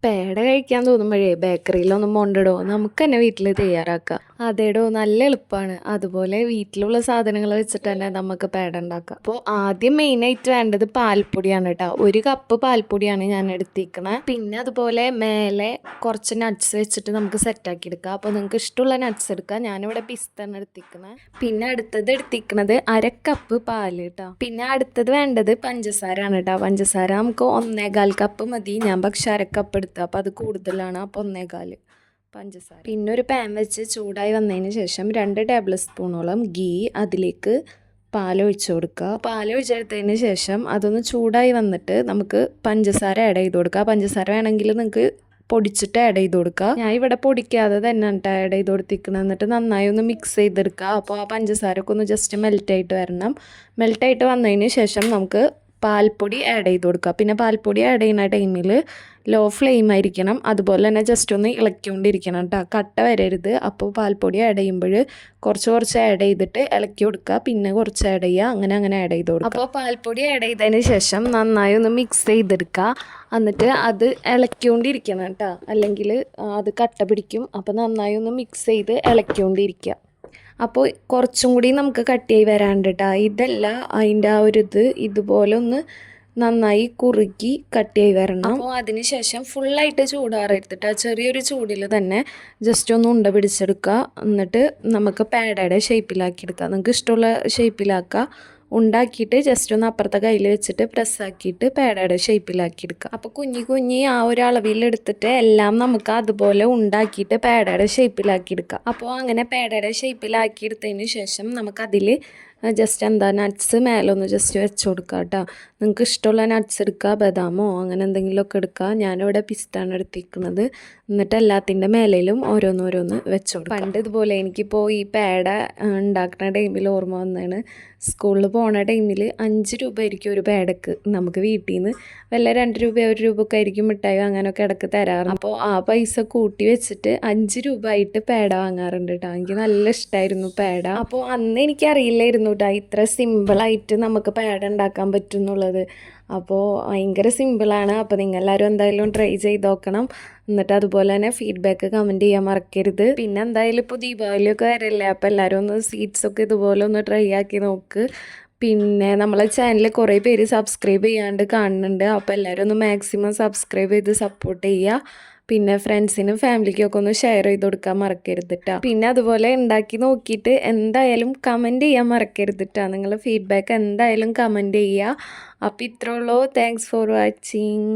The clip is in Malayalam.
പേട കഴിക്കാൻ തോന്നുമ്പോഴേ ബേക്കറിയിലൊന്നും കൊണ്ടിടോ നമുക്ക് തന്നെ വീട്ടിൽ തയ്യാറാക്കാം. അതേടോ, നല്ല എളുപ്പമാണ്. അതുപോലെ വീട്ടിലുള്ള സാധനങ്ങൾ വെച്ചിട്ട് തന്നെ നമുക്ക് പേട ഉണ്ടാക്കാം. അപ്പോൾ ആദ്യം മെയിനായിട്ട് വേണ്ടത് പാൽപ്പൊടിയാണ് കേട്ടോ. 1 കപ്പ് പാൽപ്പൊടിയാണ് ഞാൻ എടുത്തിരിക്കണത്. പിന്നെ അതുപോലെ മേലെ കുറച്ച് നട്ട്സ് വെച്ചിട്ട് നമുക്ക് സെറ്റാക്കി എടുക്കാം. അപ്പോൾ നിങ്ങൾക്ക് ഇഷ്ടമുള്ള നട്ട്സ് എടുക്കാം. ഞാനിവിടെ പിസ്തയാണ് എടുത്തിരിക്കണത്. പിന്നെ അടുത്തത് എടുത്തിരിക്കണത് 1/2 കപ്പ് പാല് കേട്ടോ. പിന്നെ അടുത്തത് വേണ്ടത് പഞ്ചസാര ആണ് കേട്ടോ. പഞ്ചസാര നമുക്ക് 1/4 കപ്പ് മതി. ഞാൻ പക്ഷേ 1/2 കപ്പ് എടുത്തു, അപ്പോൾ അത് കൂടുതലാണ്. അപ്പോൾ 1/4 പഞ്ചസാര. പിന്നെ ഒരു പാൻ വെച്ച് ചൂടായി വന്നതിന് ശേഷം 2 ടേബിൾ സ്പൂണോളം ഗീ, അതിലേക്ക് പാലൊഴിച്ച് കൊടുക്കുക. പാലൊഴിച്ചെടുത്തതിന് ശേഷം അതൊന്ന് ചൂടായി വന്നിട്ട് നമുക്ക് പഞ്ചസാര ആഡ് ചെയ്ത് കൊടുക്കുക. പഞ്ചസാര വേണമെങ്കിൽ നിങ്ങൾക്ക് പൊടിച്ചിട്ട് ആഡ് ചെയ്ത് കൊടുക്കുക. ഞാൻ ഇവിടെ പൊടിക്കാതെ തന്നെ ആഡ് ചെയ്ത് കൊടുത്തിരിക്കണം. എന്നിട്ട് നന്നായി ഒന്ന് മിക്സ് ചെയ്തെടുക്കുക. അപ്പോൾ ആ പഞ്ചസാരയൊക്കെ ഒന്ന് ജസ്റ്റ് മെൽറ്റായിട്ട് വരണം. മെൽറ്റായിട്ട് വന്നതിന് ശേഷം നമുക്ക് പാൽപ്പൊടി ആഡ് ചെയ്ത് കൊടുക്കുക. പിന്നെ പാൽപ്പൊടി ആഡ് ചെയ്യുന്ന ടൈമിൽ ലോ ഫ്ലെയിം ആയിരിക്കണം. അതുപോലെ തന്നെ ജസ്റ്റ് ഒന്ന് ഇളക്കിക്കൊണ്ടിരിക്കണം കേട്ടോ, കട്ട വരരുത്. അപ്പോൾ പാൽപ്പൊടി ആഡ് ചെയ്യുമ്പോൾ കുറച്ച് ആഡ് ചെയ്തിട്ട് ഇളക്കി കൊടുക്കുക, പിന്നെ കുറച്ച് ആഡ് ചെയ്യുക, അങ്ങനെ ആഡ് ചെയ്ത് കൊടുക്കുക. അപ്പോൾ പാൽപ്പൊടി ആഡ് ചെയ്തതിന് ശേഷം നന്നായി ഒന്ന് മിക്സ് ചെയ്തെടുക്കുക. എന്നിട്ട് അത് ഇളക്കിക്കൊണ്ടിരിക്കണം കേട്ടോ, അല്ലെങ്കിൽ അത് കട്ട പിടിക്കും. അപ്പോൾ നന്നായി ഒന്ന് മിക്സ് ചെയ്ത് ഇളക്കിക്കൊണ്ടിരിക്കുക. അപ്പോൾ കുറച്ചും കൂടി നമുക്ക് കട്ടിയായി വരാണ്ട് കേട്ടോ. ഇതല്ല അതിൻ്റെ ആ ഒരു ഇതുപോലെ ഒന്ന് നന്നായി കുറുക്കി കട്ടിയായി വരണം. അപ്പോൾ അതിന് ശേഷം ഫുള്ളായിട്ട് ചൂടാറെടുത്തിട്ട് ചെറിയൊരു ചൂടിൽ തന്നെ ജസ്റ്റ് ഒന്ന് ഉണ്ട പിടിച്ചെടുക്കുക. എന്നിട്ട് നമുക്ക് പേടയുടെ ഷേപ്പിലാക്കിയെടുക്കുക. നിങ്ങൾക്ക് ഇഷ്ടമുള്ള ഷേപ്പിലാക്കുക. ഉണ്ടാക്കിയിട്ട് ജസ്റ്റ് ഒന്ന് അപ്പുറത്തെ കയ്യിൽ വെച്ചിട്ട് പ്രസ്സാക്കിയിട്ട് പേടയുടെ ഷേപ്പിലാക്കിയെടുക്കുക. അപ്പോൾ കുഞ്ഞി ആ ഒരു അളവിലെടുത്തിട്ട് എല്ലാം നമുക്ക് അതുപോലെ ഉണ്ടാക്കിയിട്ട് പേടയുടെ ഷേപ്പിലാക്കിയെടുക്കുക. അപ്പോൾ അങ്ങനെ പേടയുടെ ഷേപ്പിലാക്കിയെടുത്തതിന് ശേഷം നമുക്കതിൽ ജസ്റ്റ് നട്ട്സ് മേലൊന്ന് ജസ്റ്റ് വെച്ച് കൊടുക്കുക കേട്ടോ. നിങ്ങൾക്ക് ഇഷ്ടമുള്ള നട്ട്സ് എടുക്കുക, ബദാമോ അങ്ങനെ എന്തെങ്കിലുമൊക്കെ എടുക്കുക. ഞാനിവിടെ പിസ്തയാണ് എടുത്തിരിക്കുന്നത്. എന്നിട്ട് എല്ലാത്തിൻ്റെ മേലയിലും ഓരോന്നോരോന്ന് വെച്ച് കൊടുക്കുക. പണ്ട് ഇതുപോലെ എനിക്കിപ്പോൾ ഈ പേട ഉണ്ടാക്കുന്ന ടൈമിൽ ഓർമ്മ വന്നതാണ്. സ്കൂളിൽ പോണ ടൈമിൽ 5 രൂപ ആയിരിക്കും ഒരു പേടക്ക്. നമുക്ക് വീട്ടിൽ നിന്ന് വല്ല 2 രൂപ 1 രൂപ ഒക്കെ ആയിരിക്കും മിഠായി അങ്ങനെയൊക്കെ ഇടയ്ക്ക് തരാറ്. അപ്പോൾ ആ പൈസ കൂട്ടി വെച്ചിട്ട് 5 രൂപ ആയിട്ട് പേട വാങ്ങാറുണ്ട് കേട്ടോ. എനിക്ക് നല്ല ഇഷ്ടമായിരുന്നു പേട. അപ്പോൾ അന്ന് എനിക്കറിയില്ലായിരുന്നു കേട്ടോ ഇത്ര സിമ്പിളായിട്ട് നമുക്ക് പേട ഉണ്ടാക്കാൻ പറ്റും എന്നുള്ളത്. അപ്പോൾ ഭയങ്കര സിമ്പിളാണ്. അപ്പോൾ നിങ്ങളെല്ലാവരും എന്തായാലും ട്രൈ ചെയ്ത് നോക്കണം. എന്നിട്ട് അതുപോലെ തന്നെ ഫീഡ്ബാക്ക് കമൻറ്റ് ചെയ്യാൻ മറക്കരുത്. പിന്നെ എന്തായാലും ഇപ്പോൾ ദീപാവലിയൊക്കെ വരല്ലേ, അപ്പോൾ എല്ലാവരും ഒന്ന് സ്വീറ്റ്സൊക്കെ ഇതുപോലെ ഒന്ന് ട്രൈ ആക്കി നോക്ക്. പിന്നെ നമ്മളെ ചാനൽ കുറേ പേര് സബ്സ്ക്രൈബ് ചെയ്യാണ്ട് കാണുന്നുണ്ട്. അപ്പോൾ എല്ലാവരും ഒന്ന് മാക്സിമം സബ്സ്ക്രൈബ് ചെയ്ത് സപ്പോർട്ട് ചെയ്യുക. പിന്നെ ഫ്രണ്ട്സിനും ഫാമിലിക്കൊക്കെ ഒന്ന് ഷെയർ ചെയ്ത് കൊടുക്കാൻ മറക്കരുത് കേട്ടോ. പിന്നെ അതുപോലെ ഉണ്ടാക്കി നോക്കിയിട്ട് എന്തായാലും കമൻറ്റ് ചെയ്യാൻ മറക്കരുത് കേട്ടോ. നിങ്ങളുടെ ഫീഡ്ബാക്ക് എന്തായാലും കമൻറ്റ് ചെയ്യുക. അപ്പോൾ ഇത്രേ ഉള്ളൂ. Thanks for watching.